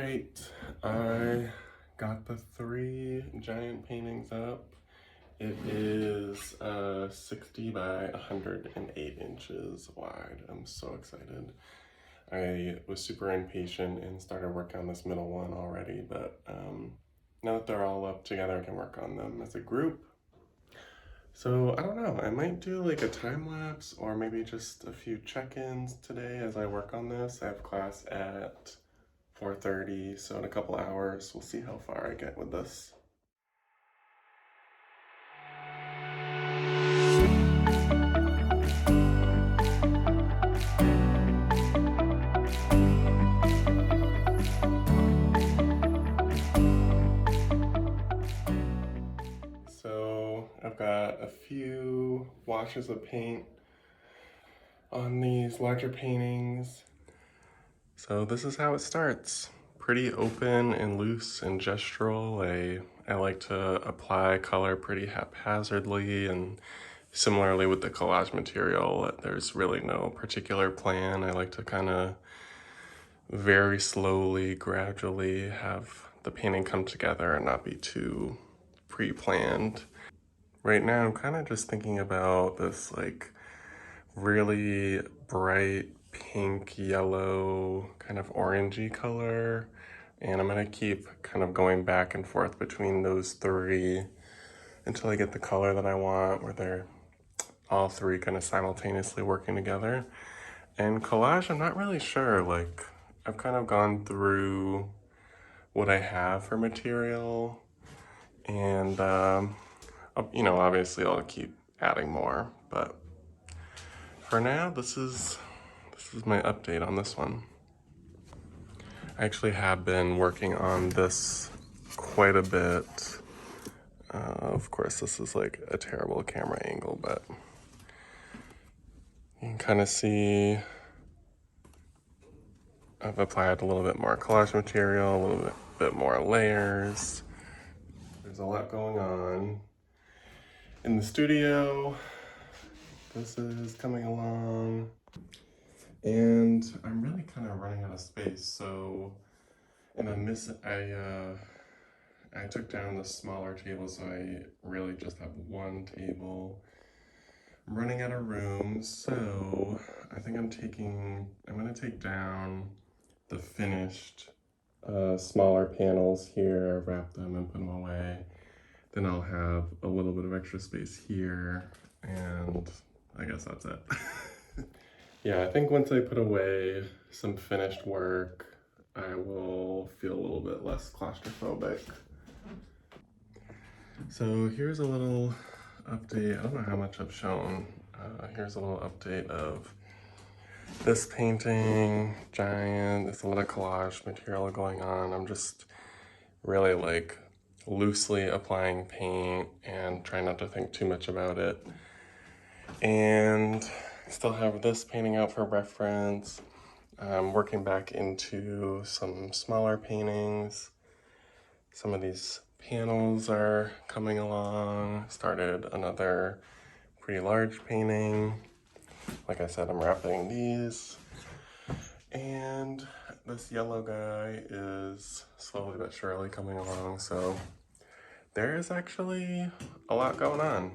right, I got the three giant paintings up. It is 60 by 108 inches wide. I'm so excited. I was super impatient and started working on this middle one already, but now that they're all up together, I can work on them as a group. So I don't know, I might do like a time lapse or maybe just a few check-ins today as I work on this. I have class at 4:30, so in a couple hours, we'll see how far I get with this. So I've got a few washes of paint on these larger paintings. So this is how it starts. Pretty open and loose and gestural. I like to apply color pretty haphazardly, and similarly with the collage material, there's really no particular plan. I like to kind of very slowly, gradually have the painting come together and not be too pre-planned. Right now, I'm kind of just thinking about this like really bright pink, yellow, kind of orangey color. And I'm gonna keep kind of going back and forth between those three until I get the color that I want, where they're all three kind of simultaneously working together. And collage, I'm not really sure. Like, I've kind of gone through what I have for material, and obviously I'll keep adding more, but for now, this is my update on this one. I actually have been working on this quite a bit. Of course, this is like a terrible camera angle, but you can kind of see I've applied a little bit more collage material, a little bit more layers. There's a lot going on in the studio. This is coming along, and I'm really kind of running out of space. So, and I took down the smaller table, so I really just have one table. I'm running out of room, so I think I'm gonna take down the finished smaller panels here, wrap them and put them away. Then I'll have a little bit of extra space here, and I guess that's it. Yeah, I think once I put away some finished work, I will feel a little bit less claustrophobic. So here's a little update. I don't know how much I've shown. Here's a little update of this painting, giant. There's a lot of collage material going on. I'm just really like loosely applying paint and trying not to think too much about it. And I still have this painting out for reference. I'm working back into some smaller paintings. Some of these panels are coming along. Started another pretty large painting. Like I said, I'm wrapping these. And this yellow guy is slowly but surely coming along. So there is actually a lot going on.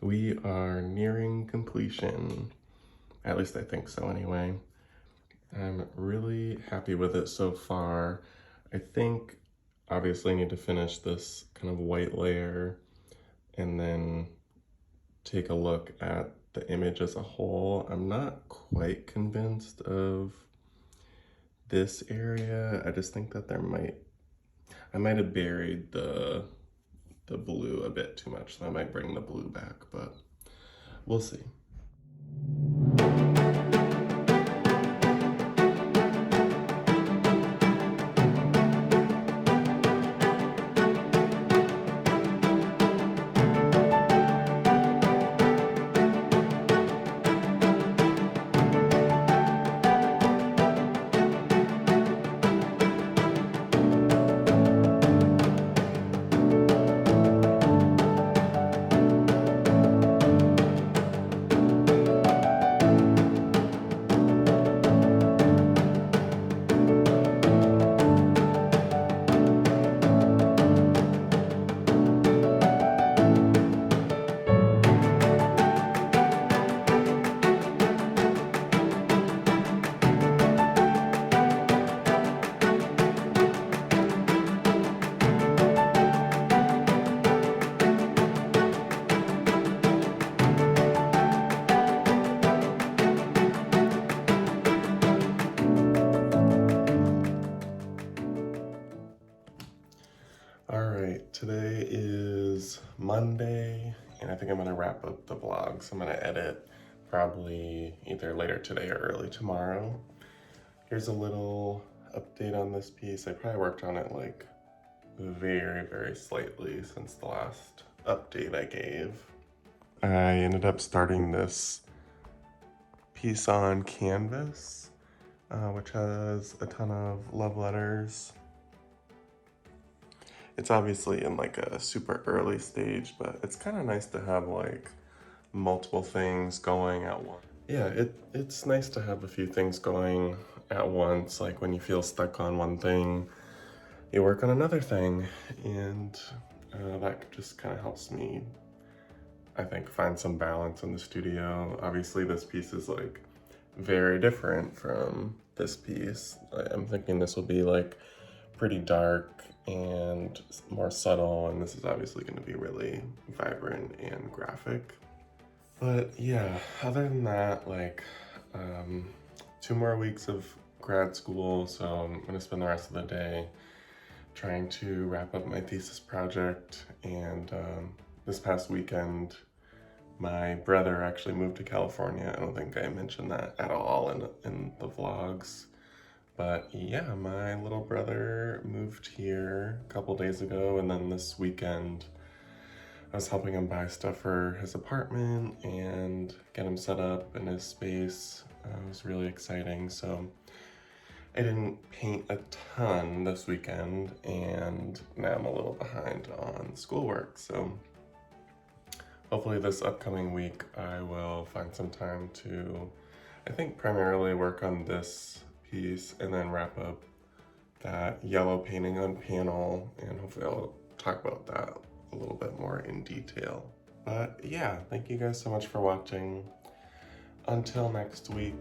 We are nearing completion. At least I think so anyway. I'm really happy with it so far. I think obviously I need to finish this kind of white layer and then take a look at the image as a whole. I'm not quite convinced of this area, I just think that I might have buried the blue a bit too much, so I might bring the blue back, but we'll see. All right, today is Monday, and I think I'm gonna wrap up the vlog. So I'm gonna edit probably either later today or early tomorrow. Here's a little update on this piece. I probably worked on it like very, very slightly since the last update I gave. I ended up starting this piece on canvas, which has a ton of love letters. It's obviously in like a super early stage, but it's kind of nice to have like multiple things going at once. Yeah, it's nice to have a few things going at once. Like when you feel stuck on one thing, you work on another thing, and that just kind of helps me, I think, find some balance in the studio. Obviously this piece is like very different from this piece. I'm thinking this will be like pretty dark and more subtle, and this is obviously going to be really vibrant and graphic. But yeah, other than that, like 2 more weeks of grad school, so I'm gonna spend the rest of the day trying to wrap up my thesis project. And this past weekend, my brother actually moved to California. I don't think I mentioned that at all in the vlogs. But yeah, my little brother moved here a couple days ago, and then this weekend I was helping him buy stuff for his apartment and get him set up in his space. It was really exciting. So I didn't paint a ton this weekend, and now I'm a little behind on schoolwork. So hopefully this upcoming week I will find some time to, I think, primarily work on this piece and then wrap up that yellow painting on panel, and hopefully I'll talk about that a little bit more in detail. But yeah, thank you guys so much for watching. Until next week.